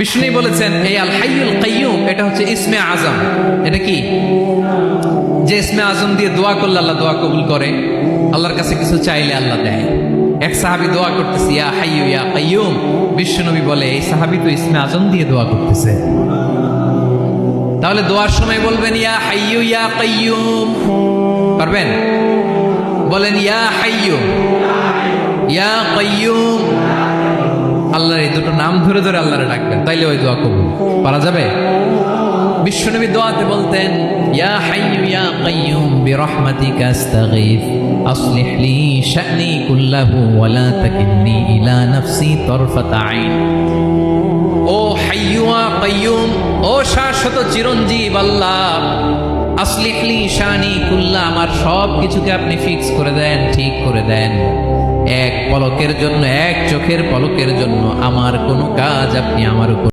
বিষ্ণু বলেছেন এই আল হাইয়ুল কাইয়ুম এটা হচ্ছে ইসমে আজম। এটা কি? যে ইসমে আজম দিয়ে দোয়া করলে আল্লাহ দোয়া কবুল করে, আল্লাহর কাছে কিছু চাইলে আল্লাহ দেয়। এক সাহাবী দোয়া করতেছে ইয়া হাইয়ু ইয়া কাইয়ুম, বিশ্বনবী বলে এই সাহাবী তো ইসমে আজম দিয়ে দোয়া করতেছে। তাহলে দোয়ার সময় বলবেন ইয়া হাইয়ু ইয়া কাইয়ুম, পারবেন? বলেন ইয়া হাইয়ু ইয়া কাইয়ুম। আল্লাহর এই দুটো নাম ধরে ধরে আল্লাহরে ডাকবেন, তাইলে ওই দোয়া কবুল। পারা যাবে? বিশ্বনবী দোয়াতে বলতেন ইয়া হাইয়ু ইয়া কাইয়ুম বিরহমাতিকা আস্তাগীথ আসলিহ লি শা'নি কুল্লাহু ওয়া লা তাকিলনি ইলা নাফসি তারফাতা আইন। ও হাইয়ু ওয়া কাইয়ুম, ও শাশ্বত চিরঞ্জীব আল্লাহ, আসলিহ লি শা'নি কুল্লা, আমার সব কিছুকে আপনি ফিক্স করে দেন, ঠিক করে দেন। এক পলকের জন্য, এক চোখের পলকের জন্য আমার কোনো কাজ আপনি আমার উপর